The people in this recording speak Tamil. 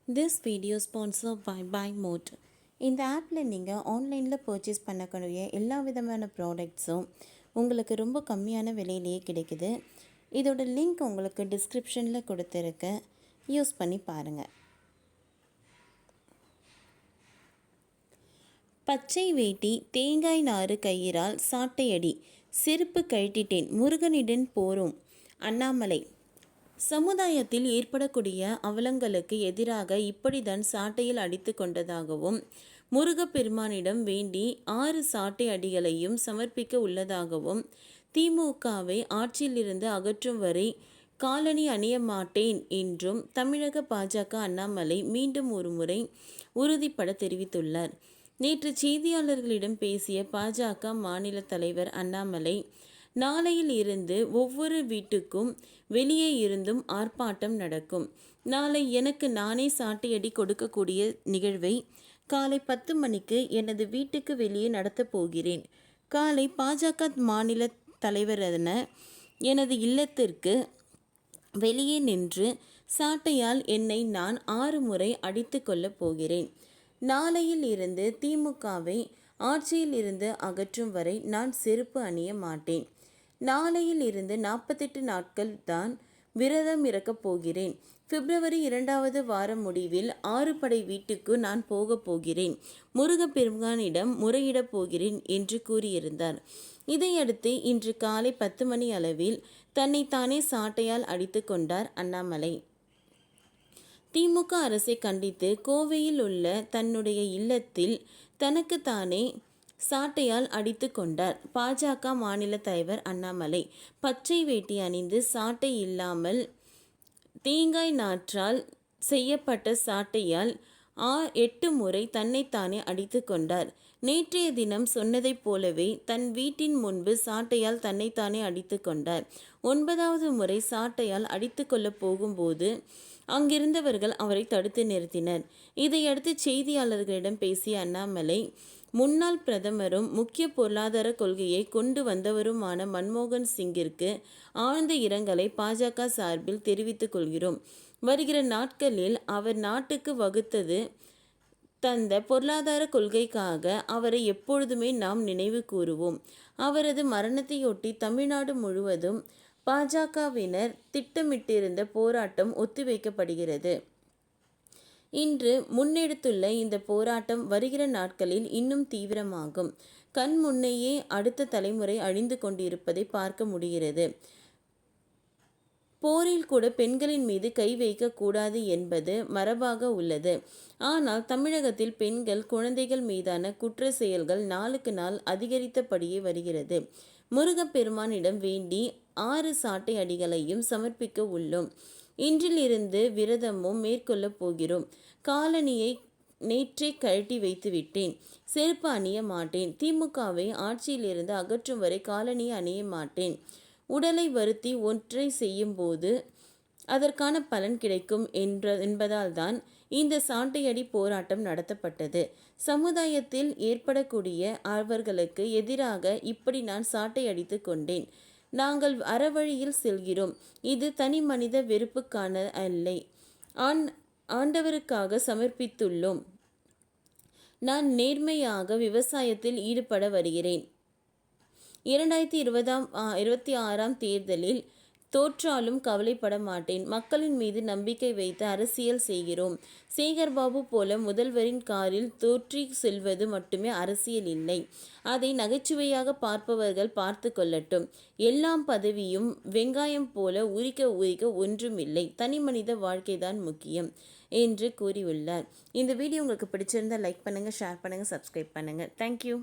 This video sponsored by BuyMode. இந்த ஆப்பில் நீங்கள் ஆன்லைனில் பர்ச்சேஸ் பண்ணக்கூடிய எல்லா விதமான ப்ராடக்ட்ஸும் உங்களுக்கு ரொம்ப கம்மியான விலையிலேயே கிடைக்குது. இதோட லிங்க் உங்களுக்கு டிஸ்கிரிப்ஷனில் கொடுத்துருக்கேன், யூஸ் பண்ணி பாருங்கள். பச்சை வேட்டி தேங்காய் நாறு கயிறால் சாட்டையடி, செருப்பு கழட்டிட்டேன் முருகனிடன் போரும். அண்ணாமலை. சமுதாயத்தில் ஏற்படக்கூடிய அவலங்களுக்கு எதிராக இப்படித்தான் சாட்டையில் அடித்து கொண்டதாகவும் முருகப்பெருமானிடம் வேண்டி 6 சாட்டை அடிகளையும் சமர்ப்பிக்க உள்ளதாகவும் திமுகவை ஆட்சியிலிருந்து அகற்றும் வரை காலணி அணிய மாட்டேன் என்றும் தமிழக பாஜக அண்ணாமலை மீண்டும் ஒரு முறை உறுதிப்பட தெரிவித்துள்ளார். நேற்று செய்தியாளர்களிடம் பேசிய பாஜக மாநில தலைவர் அண்ணாமலை, நாளையில் இருந்து ஒவ்வொரு வீட்டுக்கும் வெளியே இருந்தும் ஆர்ப்பாட்டம் நடக்கும். நாளை எனக்கு நானே சாட்டையடி கொடுக்கக்கூடிய நிகழ்வை காலை 10 மணிக்கு எனது வீட்டுக்கு வெளியே நடத்தப் போகிறேன். காலை பாஜக மாநில தலைவரான எனது இல்லத்திற்கு வெளியே நின்று சாட்டையால் என்னை நான் 6 முறை அடித்து கொள்ளப் போகிறேன். நாளையில் இருந்து திமுகவை ஆட்சியில் இருந்து அகற்றும் வரை நான் செருப்பு அணிய மாட்டேன். நாளையில் இருந்து 48 நாட்கள் தான் விரதம் இருக்கப் போகிறேன். பிப்ரவரி 2வது வார முடிவில் 6 படை வீட்டுக்கு நான் போகப் போகிறேன். முருகப்பெருமானிடம் முறையிடப் போகிறேன் என்று கூறியிருந்தார். இதையடுத்து இன்று காலை 10 மணி அளவில் தன்னைத்தானே சாட்டையால் அடித்து கொண்டார் அண்ணாமலை. திமுக அரசை கண்டித்து கோவையில் உள்ள தன்னுடைய இல்லத்தில் தனக்குத்தானே சாட்டையால் அடித்து கொண்டார் பாஜக மாநில தலைவர் அண்ணாமலை. பச்சை வேட்டி அணிந்து சாட்டை இல்லாமல் தேங்காய் நாற்றால் செய்யப்பட்ட சாட்டையால் 8 முறை தன்னைத்தானே அடித்து கொண்டார். நேற்றைய தினம் சொன்னதைப் போலவே தன் வீட்டின் முன்பு சாட்டையால் தன்னைத்தானே அடித்து கொண்டார். 9வது முறை சாட்டையால் அடித்து கொள்ளப் போகும்போது அங்கிருந்தவர்கள் அவரை தடுத்து நிறுத்தினர். இதையடுத்து செய்தியாளர்களிடம் பேசிய அண்ணாமலை, முன்னாள் பிரதமரும் முக்கிய பொருளாதார கொள்கையை கொண்டு வந்தவருமான மன்மோகன் சிங்கிற்கு ஆழ்ந்த இரங்கலை பாஜக சார்பில் தெரிவித்துக் கொள்கிறோம். வருகிற நாட்களில் அவர் நாட்டுக்கு வகுத்தது தந்த பொருளாதார கொள்கைக்காக அவரை எப்பொழுதுமே நாம் நினைவு கூறுவோம். அவரது மரணத்தையொட்டி தமிழ்நாடு முழுவதும் பாஜகவினர் திட்டமிட்டிருந்த போராட்டம் ஒத்திவைக்கப்படுகிறது. இன்று முன்னெடுத்துள்ள இந்த போராட்டம் வருகிற நாட்களில் இன்னும் தீவிரமாகும். கண் முன்னையே அடுத்த தலைமுறை அழிந்து கொண்டிருப்பதை பார்க்க முடிகிறது. போரில் கூட பெண்களின் மீது கை வைக்க கூடாது என்பது மரபாக உள்ளது. ஆனால் தமிழகத்தில் பெண்கள், குழந்தைகள் மீதான குற்ற செயல்கள் நாளுக்கு நாள் அதிகரித்தபடியே வருகிறது. முருகப்பெருமானிடம் வேண்டி 6 சாட்டை அடிகளையும் சமர்ப்பிக்க உள்ளோம். இன்றிலிருந்து விரதமும் மேற்கொள்ளப் போகிறோம். காலணியை நேற்றே கழட்டி வைத்து விட்டேன். செருப்பு அணிய மாட்டேன். திமுகவை ஆட்சியிலிருந்து அகற்றும் வரை காலணியை அணிய மாட்டேன். உடலை வருத்தி ஒன்றை செய்யும் போது அதற்கான பலன் கிடைக்கும் என்பதால் தான் இந்த சாட்டையடி போராட்டம் நடத்தப்பட்டது. சமுதாயத்தில் ஏற்படக்கூடிய அவர்களுக்கு எதிராக இப்படி நான் சாட்டை அடித்து கொண்டேன். நாங்கள் அறவழியில் செல்கிறோம். இது தனி மனித வெறுப்புக்கான இல்லை, ஆண்டவருக்காக சமர்ப்பித்துள்ளோம். நான் நேர்மையாக விவசாயத்தில் ஈடுபட வருகிறேன். 2026ஆம் தேர்தலில் தோற்றாலும் கவலைப்பட மாட்டேன். மக்களின் மீது நம்பிக்கை வைத்து அரசியல் செய்கிறோம். சேகர்பாபு போல முதல்வரின் காரில் தோற்றி செல்வது மட்டுமே அரசியல் இல்லை. அதை நகைச்சுவையாக பார்ப்பவர்கள் பார்த்து கொள்ளட்டும். எல்லாம் பதவியும் வெங்காயம் போல உரிக்க ஒன்றுமில்லை. தனி மனித வாழ்க்கைதான் முக்கியம் என்று கூறியுள்ளார். இந்த வீடியோ உங்களுக்கு பிடிச்சிருந்தால் லைக் பண்ணுங்கள், ஷேர் பண்ணுங்கள், சப்ஸ்கிரைப் பண்ணுங்கள். தேங்க்யூ.